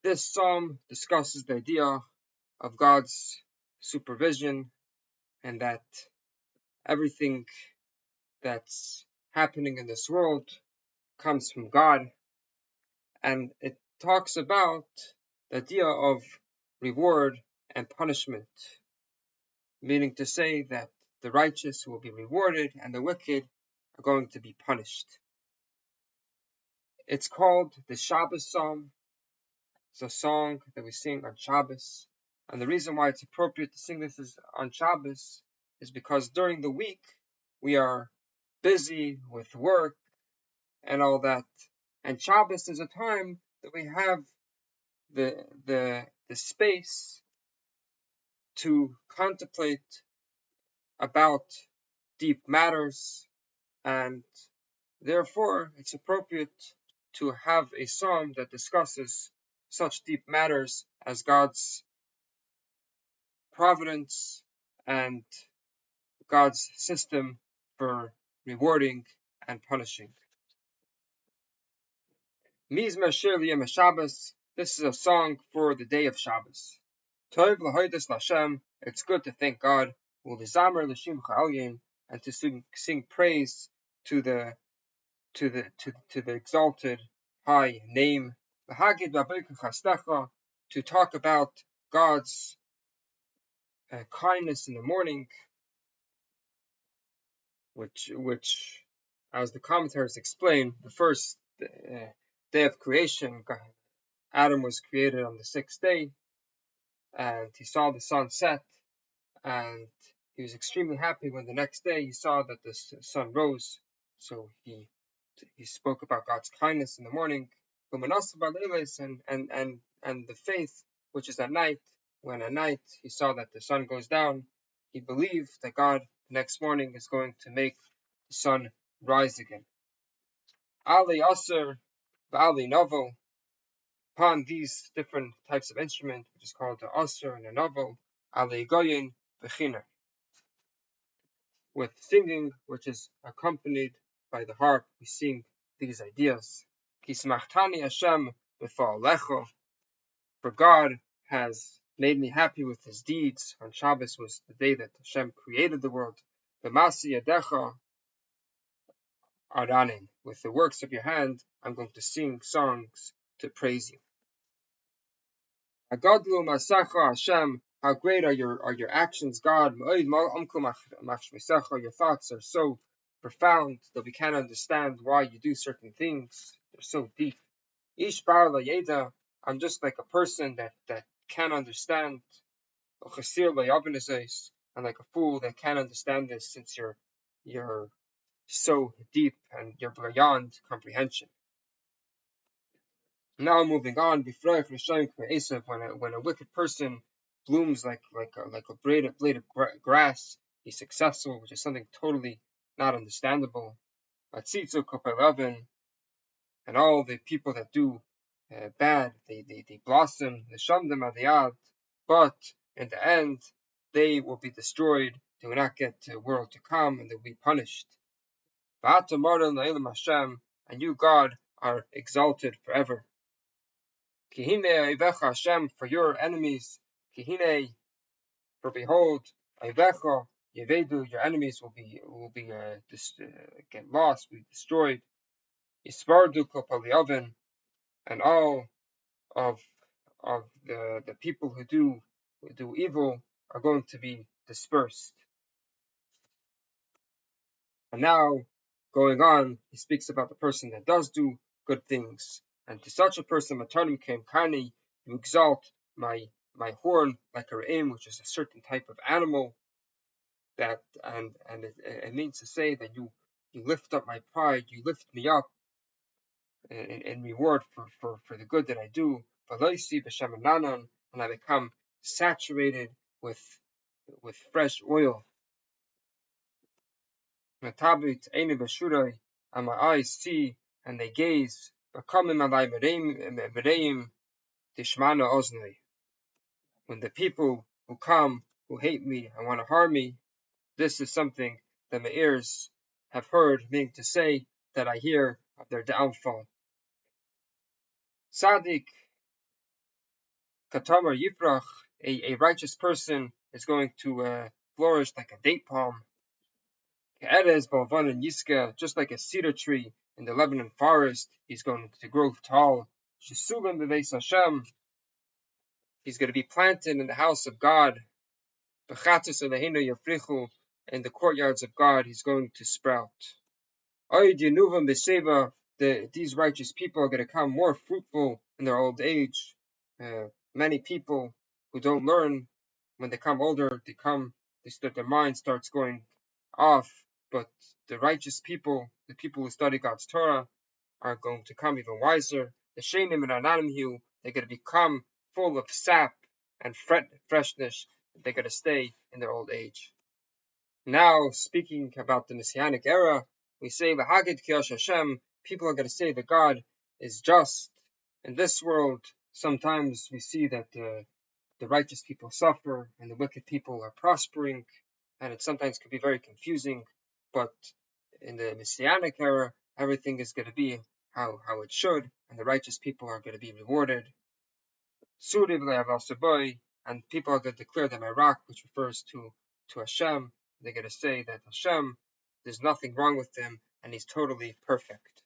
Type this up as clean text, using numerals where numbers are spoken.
This psalm discusses the idea of God's supervision and that everything that's happening in this world comes from God, and it talks about the idea of reward and punishment, meaning to say that the righteous will be rewarded and the wicked are going to be punished. It's called the Shabbat Psalm. It's a song that we sing on Shabbos. And the reason why it's appropriate to sing this on Shabbos is because during the week we are busy with work and all that. And Shabbos is a time that we have the space to contemplate about deep matters, and therefore it's appropriate to have a psalm that discusses such deep matters as God's providence and God's system for rewarding and punishing. Mizmor Shir L'Yom Shabbos. This is a song for the day of Shabbos. Tov l'hodos l'Hashem. It's good to thank God. U'lizamer l'shimcha elyon, and to sing praise to the exalted high name. L'hagid b'abokar chasdecha, to talk about God's kindness in the morning, which, as the commentators explain, the first day of creation, Adam was created on the sixth day, and he saw the sun set, and he was extremely happy when the next day he saw that the sun rose. So he spoke about God's kindness in the morning, and the faith which is at night. When at night he saw that the sun goes down, he believed that God the next morning is going to make the sun rise again. Ali Aser, Ali Novel. Upon these different types of instrument, which is called the Aser and the Novel, Ali Goyin Bechiner, with singing, which is accompanied by the harp, we sing these ideas. Kismachtani Hashem b'fa'alecho, for God has made me happy with his deeds. On Shabbos was the day that Hashem created the world. B'masi yadecha aranin, with the works of your hand, I'm going to sing songs to praise you. Agadlu masacha Hashem, how great are your actions, God. Your thoughts are so profound that we can't understand why you do certain things. They're so deep. Ish bar layeda, I'm just like a person that can't understand. And like a fool that can't understand this, since you're so deep and you're beyond comprehension. Now moving on, when a wicked person blooms like a blade of grass, he's successful, which is something totally not understandable. And all the people that do bad, they blossom, but in the end they will be destroyed. They will not get to the world to come, and they will be punished. And you, God, are exalted forever. Kihine Ivecha Hashem, for your enemies. Kihine, for behold, Ivecha Yevedu, your enemies will be get lost, be destroyed. Yispardu Kopali Oven, and all of the people who do evil are going to be dispersed. And now, going on, he speaks about the person that does do good things. And to such a person, Matarim came Kani, you exalt my horn like a re'im, which is a certain type of animal. That and it means to say that you lift up my pride, you lift me up in reward for the good that I do. And I become saturated with fresh oil. And my eyes see and they gaze. When the people who come, who hate me and want to harm me, this is something that my ears have heard, meaning to say that I hear of their downfall. Tzaddik Katamar Yifrach, a righteous person is going to flourish like a date palm. Ke'erez Balvan and Yiska, just like a cedar tree in the Lebanon forest, he's going to grow tall. Shesugan Beveis Hashem, he's going to be planted in the house of God. Bechatzis Eloheinu Yafrichu, in the courtyards of God, he's going to sprout. Oid Yenuvam Beseva, these righteous people are going to become more fruitful in their old age. Many people who don't learn, when they come older, their mind starts going off. But the righteous people, the people who study God's Torah, are going to become even wiser. The Sheinim and Ananimhu, they're going to become full of sap and freshness. They're going to stay in their old age. Now, speaking about the Messianic era, we say, V'hagid Kiosh Hashem, people are going to say that God is just. In this world, sometimes we see that the righteous people suffer and the wicked people are prospering, and it sometimes can be very confusing. But in the Messianic era, everything is going to be how it should, and the righteous people are going to be rewarded. And people are going to declare them Iraq, which refers to Hashem. They're going to say that Hashem, there's nothing wrong with him, and he's totally perfect.